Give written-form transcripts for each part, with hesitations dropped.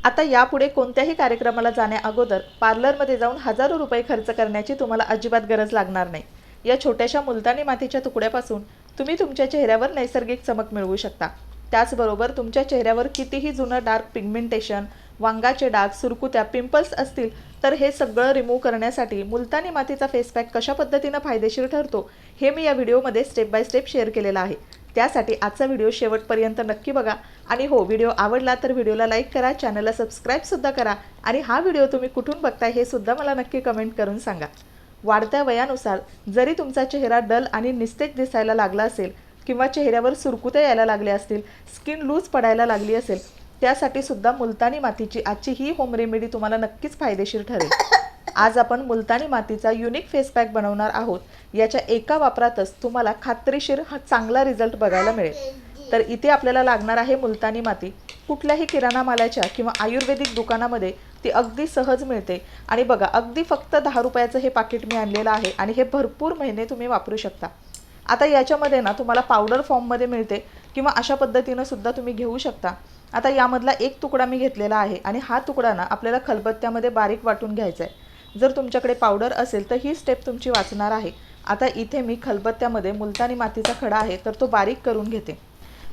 आता यापुढे कोणत्याही कार्यक्रमाला जाण्या अगोदर पार्लरमध्ये जाऊन हजारो रुपये खर्च करण्याची तुम्हाला अजिबात गरज लागणार नाही। या छोट्याशा मुलतानी मातीच्या तुकड्यापासून तुम्ही तुमच्या चेहऱ्यावर नैसर्गिक चमक मिळवू शकता। त्याचबरोबर तुमच्या चेहऱ्यावर कितीही जुनं डार्क पिगमेंटेशन, वांगाचे डाग, सुरकुत्या, पिंपल्स असतील तर हे सगळं रिमूव्ह करण्यासाठी मुलतानी मातीचा फेस पॅक कशा पद्धतीने फायदेशीर ठरतो हे मी या व्हिडिओमध्ये स्टेप बाय स्टेप शेअर केलेला आहे। त्यासाठी आजचा व्हिडिओ शेवटपर्यंत नक्की बघा आणि हो, व्हिडिओ आवडला तर व्हिडिओला लाईक करा, चॅनलला सबस्क्राईब सुद्धा करा आणि हा व्हिडिओ तुम्ही कुठून बघताय हे सुद्धा मला नक्की कमेंट करून सांगा। वाढत्या वयानुसार जरी तुमचा चेहरा डल आणि निस्तेज दिसायला लागला असेल किंवा चेहऱ्यावर सुरकुत्या यायला लागल्या असतील, स्किन लूज पडायला लागली असेल, त्यासाठी सुद्धा मुलतानी मातीची आजची ही होम रेमेडी तुम्हाला नक्कीच फायदेशीर ठरेल। आज आपण मुलतानी मातीचा युनिक फेस पॅक बनवणार आहोत। याच्या एका वापरातच तुम्हाला खात्रीशीर हा चांगला रिझल्ट बघायला मिळेल। तर इथे आपल्याला लागणार आहे मुलतानी माती। कुठल्याही किराणा मालाच्या किंवा आयुर्वेदिक दुकानामध्ये ती अगदी सहज मिळते आणि बघा, अगदी फक्त 10 रुपयाचं हे पाकिट मी आणलेलं आहे आणि हे भरपूर महिने तुम्ही वापरू शकता। आता याच्यामध्ये ना तुम्हाला पावडर फॉर्ममध्ये मिळते किंवा अशा पद्धतीनं सुद्धा तुम्ही घेऊ शकता। आता यामधला एक तुकडा मी घेतलेला आहे आणि हा तुकडा ना आपल्याला खलबत्त्यामध्ये बारीक वाटून घ्यायचा आहे। जर तुमच्याकडे पावडर असेल तर ही स्टेप तुमची वाचणार आहे। आता इथे मी खलबत्त्यामध्ये मुलतानी मातीचा खडा आहे तर तो बारीक करून घेते।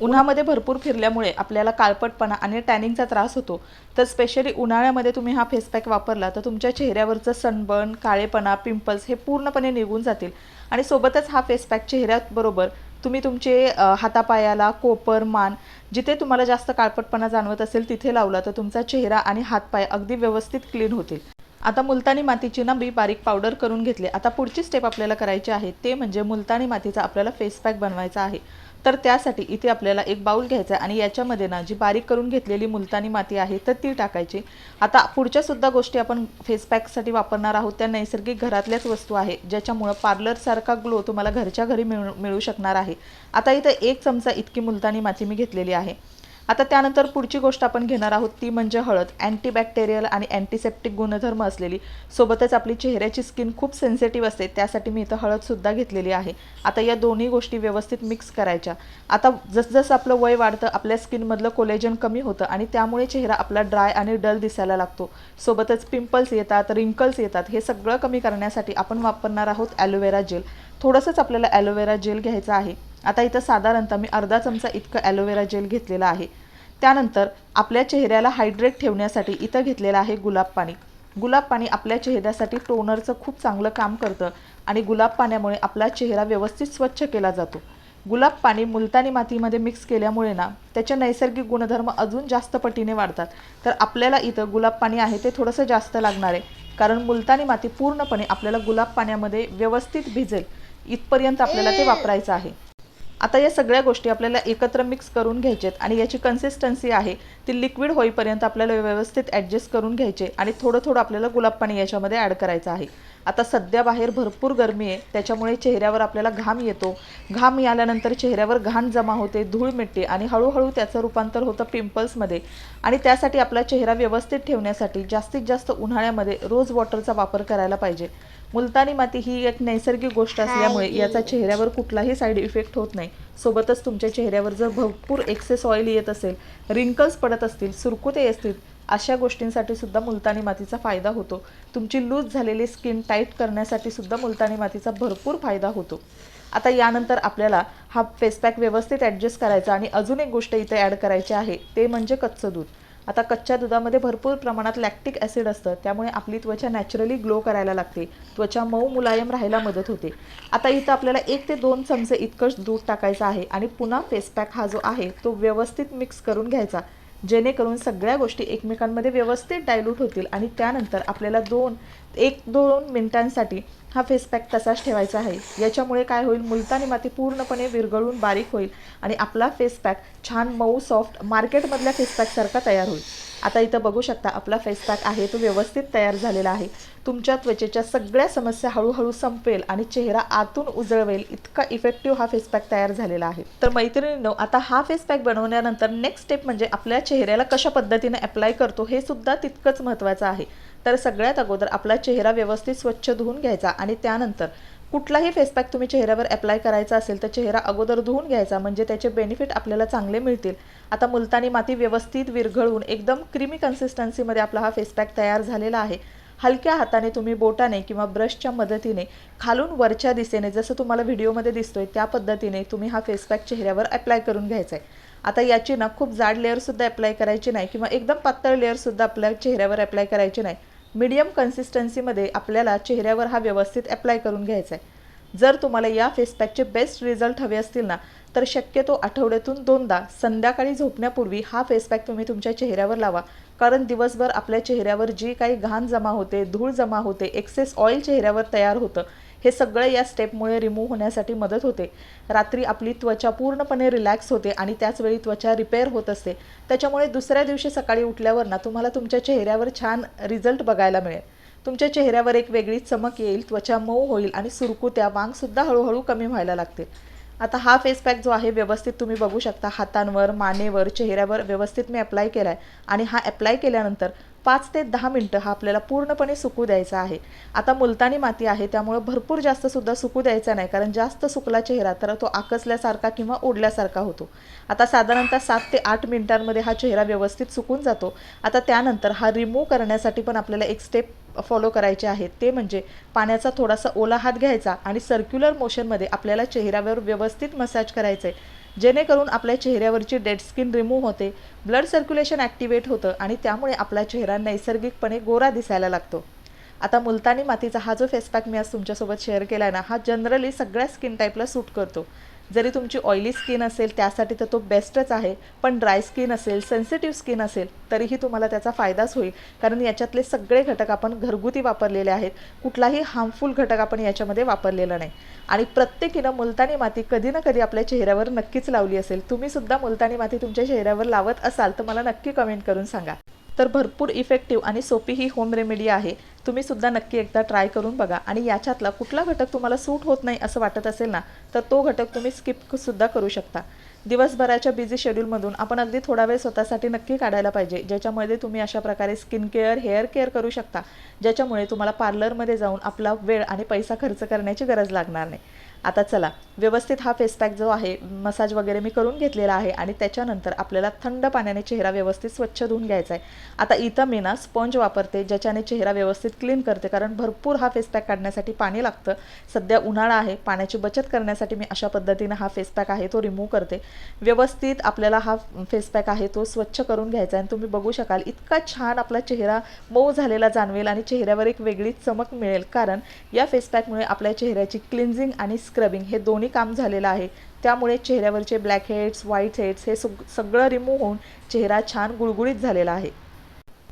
उन्हामध्ये भरपूर फिरल्यामुळे आपल्याला काळपटपणा आणि टॅनिंगचा त्रास होतो, तर स्पेशली उन्हाळ्यामध्ये तुम्ही हा फेस पॅक वापरला तर तुमच्या चेहऱ्यावरचं सनबर्न, काळेपणा, पिंपल्स हे पूर्णपणे निघून जातील आणि सोबतच हा फेस पॅक चेहऱ्याबरोबर तुम्ही तुमचे हातापायाला, कोपर, मान जिथे तुम्हाला जास्त काळपटपणा जाणवत असेल तिथे लावला तर तुमचा चेहरा आणि हातपाय अगदी व्यवस्थित क्लीन होतील। आता मुलतानी मातीची ना मी बारीक पावडर करून घेतली। आता पुढची स्टेप आपल्याला करायची आहे ते म्हणजे मुलतानी मातीचा आपल्याला फेस पॅक बनवायचा आहे। तर त्यासाठी इथे आपल्याला एक बाउल घ्यायचा आणि याच्यामध्ये ना जी बारीक करून घेतलेली मुलतानी माती आहे तर ती टाकायची। आता पुढच्या सुद्धा गोष्टी आपण फेस पॅकसाठी वापरणार आहोत त्या नैसर्गिक घरातल्याच वस्तू आहे ज्याच्यामुळे पार्लरसारखा ग्लो तुम्हाला घरच्या घरी मिळू शकणार आहे। आता इथे 1 चमचा इतकी मुलतानी माती मी घेतलेली आहे। आता त्यानंतर पुढची गोष्ट आपण घेणार आहोत ती म्हणजे हळद। अँटीबॅक्टेरियल आणि अँटीसेप्टिक गुणधर्म असलेली, सोबतच आपली चेहऱ्याची स्किन खूप सेन्सिटिव्ह असते त्यासाठी मी इथं हळदसुद्धा घेतलेली आहे। आता या दोन्ही गोष्टी व्यवस्थित मिक्स करायच्या। आता जसजसं आपलं वय वाढतं आपल्या स्किनमधलं कोलेजन कमी होतं आणि त्यामुळे चेहरा आपला ड्राय आणि डल दिसायला लागतो, सोबतच पिंपल्स येतात, रिंकल्स येतात। हे सगळं कमी करण्यासाठी आपण वापरणार आहोत ॲलोवेरा जेल। थोडंसंच आपल्याला ॲलोवेरा जेल घ्यायचं आहे। आता इथं साधारणतः मी अर्धा चमचा इतकं ॲलोवेरा जेल घेतलेला आहे। त्यानंतर आपल्या चेहऱ्याला हायड्रेट ठेवण्यासाठी इथं घेतलेलं आहे गुलाब पाणी। गुलाब पाणी आपल्या चेहऱ्यासाठी टोनरचं खूप चांगलं काम करतं आणि गुलाब पाण्यामुळे आपला चेहरा व्यवस्थित स्वच्छ केला जातो। गुलाब पाणी मुलतानी मातीमध्ये मिक्स केल्यामुळे ना त्याचे नैसर्गिक गुणधर्म अजून जास्त पटीने वाढतात। तर आपल्याला इथं गुलाब पाणी आहे ते थोडंसं जास्त लागणार आहे, कारण मुलतानी माती पूर्णपणे आपल्याला गुलाब पाण्यामध्ये व्यवस्थित भिजेल इथपर्यंत आपल्याला ते वापरायचं आहे। आता या सगळ्या गोष्टी आपल्याला एकत्र मिक्स करून घ्यायचेत आणि याची कन्सिस्टन्सी आहे ती लिक्विड होईपर्यंत आपल्याला व्यवस्थित ॲडजस्ट करून घ्यायचे आणि थोडं थोडं आपल्याला गुलाब पाणी याच्यामध्ये ॲड करायचं आहे। आता सध्या बाहेर भरपूर गरमी आहे त्याच्यामुळे चेहऱ्यावर आपल्याला घाम येतो। घाम आल्यानंतर चेहऱ्यावर घाण जमा होते, धूळ मिटते आणि हळूहळू त्याचं रूपांतर होतं पिंपल्समध्ये। आणि त्यासाठी आपला चेहरा व्यवस्थित ठेवण्यासाठी जास्तीत जास्त उन्हाळ्यामध्ये रोज वॉटरचा वापर करायला पाहिजे। मुलतानी माती ही एक नैसर्गिक गोष्ट असल्यामुळे याचा चेहऱ्यावर कुठलाही साईड इफेक्ट होत नाही। सोबतच तुमच्या चेहऱ्यावर जर भरपूर एक्सेस ऑइल येत असेल, रिंकल्स पडत असतील, सुरकुते असतील, अशा गोष्टींसाठी सुद्धा मुलतानी मातीचा फायदा होतो। तुमची लूज झालेली स्किन टाईट करण्यासाठी सुद्धा मुलतानी मातीचा भरपूर फायदा होतो। आता यानंतर आपल्याला हा फेस पॅक व्यवस्थित ॲडजस्ट करायचा आणि अजून एक गोष्ट इथे ॲड करायची आहे ते म्हणजे कच्चं दूध। आता कच्च्या दुधामध्ये भरपूर प्रमाणात लॅक्टिक ॲसिड असतं, त्यामुळे आपली त्वचा नॅचरली ग्लो करायला लागते, त्वचा मऊ मुलायम राहायला मदत होते। आता इथं आपल्याला 1 ते 2 चमचे इतकंच दूध टाकायचं आहे आणि पुन्हा फेस पॅक हा जो आहे तो व्यवस्थित मिक्स करून घ्यायचा, जेणेकरून सगळ्या गोष्टी एकमेकांमध्ये व्यवस्थित डायल्यूट होतील आणि त्यानंतर आपल्याला 1-2 मिनिटांसाठी हा फेस पॅक तसाच ठेवायचा आहे। याच्यामुळे काय होईल, मुलतानी माती पूर्णपणे विरघळून बारीक होईल आणि आपला फेस पॅक छान मऊ सॉफ्ट मार्केटमधल्या फेस पॅकसारखा तयार होईल। आता इथं बघू शकता आपला फेस पॅक आहे तो व्यवस्थित तयार झालेला आहे। तुमच्या त्वचेच्या सगळ्या समस्या हळूहळू संपेल आणि चेहरा आतून उजळवेल इतका इफेक्टिव्ह हा फेस पॅक तयार झालेला आहे। तर मैत्रिणींनो, आता हा फेस पॅक बनवल्यानंतर नेक्स्ट स्टेप म्हणजे आपल्या चेहऱ्याला कशा पद्धतीने अप्लाय करतो हे सुद्धा तितकंच महत्त्वाचं आहे। तर सगळ्यात अगोदर आपला चेहरा व्यवस्थित स्वच्छ धुवून घ्यायचा आणि त्यानंतर कुठलाही फेस पॅक तुम्ही चेहऱ्यावर अप्लाय करायचा असेल तर चेहरा अगोदर धुवून घ्यायचा, म्हणजे त्याचे बेनिफिट आपल्याला चांगले मिळतील. आता मुलतानी माती व्यवस्थित विरघळून एकदम क्रीमी कन्सिस्टन्सीमध्ये आपला हा फेस पॅक तयार झालेला आहे. हलक्या हाताने तुम्ही बोटाने किंवा ब्रशच्या मदतीने खालून वरच्या दिशेने, जसं तुम्हाला व्हिडिओमध्ये दिसतोय त्या पद्धतीने तुम्ही हा फेस पॅक चेहऱ्यावर अप्लाय करून घ्यायचा आहे. आता याची ना खूप जाड लेअरसुद्धा अप्लाय करायची नाही किंवा एकदम पातळ लेअरसुद्धा आपल्या चेहऱ्यावर अप्लाय करायची नाही. मीडियम कन्सिस्टन्सीमध्ये आपल्याला चेहऱ्यावर हा व्यवस्थित अप्लाय करून घ्यायचा आहे. जर तुम्हाला या फेस पॅकचे बेस्ट रिझल्ट हवे असतील ना, तर शक्यतो आठवड्यातून 2दा संध्याकाळी झोपण्यापूर्वी हा फेस पॅक तुम्ही तुमच्या चेहऱ्यावर लावा. कारण दिवसभर आपल्या चेहऱ्यावर जी काही घाण जमा होते, धूळ जमा होते, एक्सेस ऑइल चेहऱ्यावर तयार होतं, हे सगळं या स्टेपमुळे रिमूव्ह होण्यासाठी मदत होते. रात्री आपली त्वचा पूर्णपणे रिलॅक्स होते आणि त्याचवेळी त्वचा रिपेअर होत असते. त्याच्यामुळे दुसऱ्या दिवशी सकाळी उठल्यावर ना तुम्हाला तुमच्या चेहऱ्यावर छान रिझल्ट बघायला मिळेल. तुमच्या चेहऱ्यावर एक वेगळी चमक येईल, त्वचा मऊ होईल आणि सुरकुत्या, वांगसुद्धा हळूहळू कमी व्हायला लागतील. आता हा फेस पॅक जो आहे व्यवस्थित तुम्ही बघू शकता, हातांवर, मानेवर, चेहऱ्यावर व्यवस्थित मी अप्लाय केला आहे. आणि हा अप्लाय केल्यानंतर 5 ते 10 मिनटं हा आपल्याला पूर्णपणे सुकू द्यायचा आहे. आता मुलतानी माती आहे त्यामुळे भरपूर जास्तसुद्धा सुकू द्यायचा नाही, कारण जास्त सुकला चेहरा तर तो आकसल्यासारखा किंवा ओढल्यासारखा होतो. आता साधारणतः 7 ते 8 मिनिटांमध्ये हा चेहरा व्यवस्थित सुकून जातो. आता त्यानंतर हा रिमूव्ह करण्यासाठी पण आपल्याला एक स्टेप फॉलो करायचे आहे, ते म्हणजे पाण्याचा थोडासा ओला हात घ्यायचा आणि सर्क्युलर मोशनमध्ये आपल्याला चेहऱ्यावर व्यवस्थित मसाज करायचं आहे, जेणेकरून आपल्या चेहऱ्यावरची डेड स्किन रिमूव्ह होते, ब्लड सर्क्युलेशन ॲक्टिवेट होतं आणि त्यामुळे आपला चेहरा नैसर्गिकपणे गोरा दिसायला लागतो. आता मुलतानी मातीचा हा जो फेस पॅक मी आज तुमच्यासोबत शेअर केला आहे ना, हा जनरली सगळ्या स्किन टाईपला सूट करतो. जरी तुमची ऑइली स्किन असेल त्यासाठी तर तो बेस्टच आहे, पण ड्राय स्किन असेल, सेन्सिटिव्ह स्किन असेल तरीही तुम्हाला त्याचा फायदाच होईल, कारण याच्यातले सगळे घटक आपण घरगुती वापरलेले आहेत. कुठलाही हार्मफुल घटक आपण याच्यामध्ये वापरलेला नाही. आणि प्रत्येकीनं मुलतानी माती कधी ना कधी आपल्या चेहऱ्यावर नक्कीच लावली असेल. तुम्हीसुद्धा मुलतानी माती तुमच्या चेहऱ्यावर लावत असाल तर मला नक्की कमेंट करून सांगा. तर भरपूर इफेक्टिव्ह आणि सोपी ही होम रेमेडी आहे. तुम्हीसुद्धा नक्की एकदा ट्राय करून बघा. आणि याच्यातला कुठला घटक तुम्हाला सूट होत नाही असं वाटत असेल ना, तर तो घटक तुम्ही स्किपसुद्धा करू शकता. दिवसभराच्या बिझी शेड्यूलमधून आपण अगदी थोडा वेळ स्वतःसाठी नक्की काढायला पाहिजे, ज्याच्यामध्ये तुम्ही अशा प्रकारे स्किन केअर, हेअर केअर करू शकता, ज्याच्यामुळे तुम्हाला पार्लरमध्ये जाऊन आपला वेळ आणि पैसा खर्च करण्याची गरज लागणार नाही. आता चला, व्यवस्थित हा फेस पॅक जो आहे मसाज वगैरे मी करून घेतलेला आहे आणि त्याच्यानंतर आपल्याला थंड पाण्याने चेहरा व्यवस्थित स्वच्छ धुवून घ्यायचा आहे. आता इथं मी ना स्पंज वापरते, ज्याच्याने चेहरा व्यवस्थित क्लीन करते, कारण भरपूर हा फेस पॅक काढण्यासाठी पाणी लागतं. सध्या उन्हाळा आहे, पाण्याची बचत करण्यासाठी मी अशा पद्धतीने हा फेस पॅक आहे तो रिमूव्ह करते. व्यवस्थित आपल्याला हा फेस पॅक आहे तो स्वच्छ करून घ्यायचा आहे आणि तुम्ही बघू शकाल इतका छान आपला चेहरा मऊ झालेला जाणवेल आणि चेहऱ्यावर एक वेगळीच चमक मिळेल, कारण या फेस पॅकमुळे आपल्या चेहऱ्याची क्लिन्झिंग आणि स्क्रबिंग हे दोन्ही काम झालेलं आहे. त्यामुळे चेहऱ्यावरचे ब्लॅक हेड्स, व्हाईट हेड्स हे सगळं रिमूव्ह होऊन चेहरा छान गुळगुळीत झालेला आहे.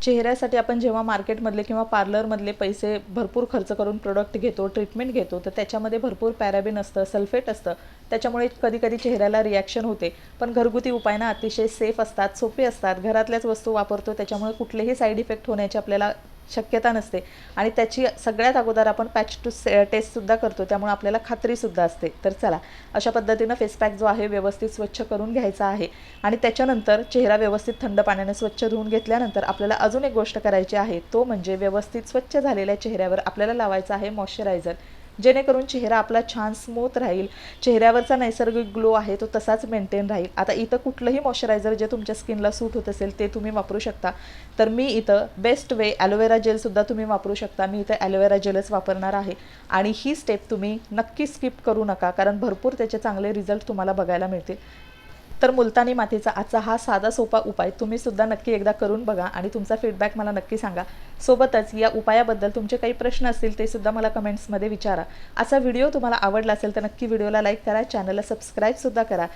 चेहऱ्यासाठी आपण जेव्हा मार्केटमधले किंवा पार्लरमधले पैसे भरपूर खर्च करून प्रोडक्ट घेतो, ट्रीटमेंट घेतो, तर त्याच्यामध्ये भरपूर पॅराबिन असतं, सल्फेट असतं. त्याच्यामुळे कधी कधी चेहऱ्याला रिॲक्शन होते. पण घरगुती उपाय ना अतिशय सेफ असतात, सोपे असतात, घरातल्याच वस्तू वापरतो, त्याच्यामुळे कुठलेही साईड इफेक्ट होण्याची आपल्याला शक्यता नसते. आणि त्याची सगळ्यात अगोदर आपण पॅच टू टेस्टसुद्धा करतो, त्यामुळे आपल्याला खात्रीसुद्धा असते. तर चला, अशा पद्धतीनं फेस पॅक जो आहे व्यवस्थित स्वच्छ करून घ्यायचा आहे. आणि त्याच्यानंतर चेहरा व्यवस्थित थंड पाण्याने स्वच्छ धुवून घेतल्यानंतर आपल्याला अजून एक गोष्ट करायची आहे, तो म्हणजे व्यवस्थित स्वच्छ झालेल्या चेहऱ्यावर आपल्याला लावायचा आहे मॉइश्चरायझर, जेणेकरून चेहरा आपला छान स्मूथ राहील, चेहऱ्यावरचा नैसर्गिक ग्लो आहे तो तसाच मेंटेन राहील. आता इथं कुठलंही मॉइश्चरायझर जे तुमच्या स्किनला सूट होत असेल ते तुम्ही वापरू शकता. तर मी इथं बेस्ट वे ॲलोवेरा जेलसुद्धा तुम्ही वापरू शकता. मी इथं ॲलोवेरा जेलच वापरणार आहे. आणि ही स्टेप तुम्ही नक्की स्किप करू नका, कारण भरपूर त्याचे चांगले रिझल्ट तुम्हाला बघायला मिळतील. तर मुलतानी मातीचा आजचा हा साधा सोपा उपाय तुम्हीसुद्धा नक्की एकदा करून बघा आणि तुमचा फीडबॅक मला नक्की सांगा. सोबतच या उपायाबद्दल तुमचे काही प्रश्न असतील ते सुद्धा मला कमेंट्समध्ये विचारा. असा व्हिडिओ तुम्हाला आवडला असेल तर नक्की व्हिडिओला लाईक करा, चॅनलला सबस्क्राईबसुद्धा करा.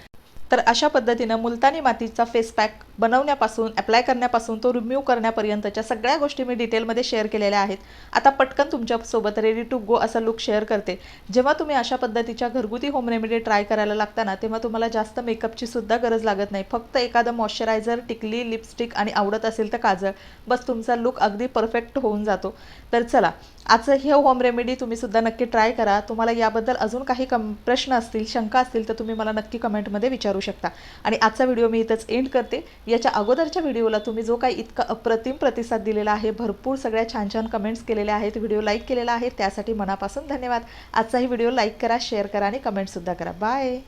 तर अशा पद्धतीनं मुलतानी मातीचा फेस पॅक बनवण्यापासून, अप्लाय करण्यापासून, तो रिम्यूव्ह करण्यापर्यंतच्या सगळ्या गोष्टी मी डिटेलमध्ये शेअर केलेल्या आहेत. आता पटकन तुमच्यासोबत रेडी टू गो असा लुक शेअर करते. जेव्हा तुम्ही अशा पद्धतीच्या घरगुती होम रेमेडी ट्राय करायला लागताना तेव्हा तुम्हाला जास्त मेकअपची सुद्धा गरज लागत नाही. फक्त एखादं मॉइश्चरायझर, टिकली, लिपस्टिक आणि आवडत असेल तर काजळ, बस तुमचा लुक अगदी परफेक्ट होऊन जातो. तर चला, आजचं हे होम रेमेडी तुम्ही सुद्धा नक्की ट्राय करा. तुम्हाला याबद्दल अजून काही प्रश्न असतील, शंका असतील तर तुम्ही मला नक्की कमेंटमध्ये विचारू शकता. आणि आजचा व्हिडिओ मी इथंच एंड करते. याच्या अगोदरच्या व्हिडिओला तुम्ही जो काही इतका अप्रतिम प्रतिसाद दिलेला आहे, भरपूर सगळ्या छान छान कमेंट्स केलेल्या आहेत, व्हिडिओ लाईक केलेला आहे, त्यासाठी मनापासून धन्यवाद. आजचाही व्हिडिओ लाईक करा, शेअर करा आणि कमेंटसुद्धा करा. बाय.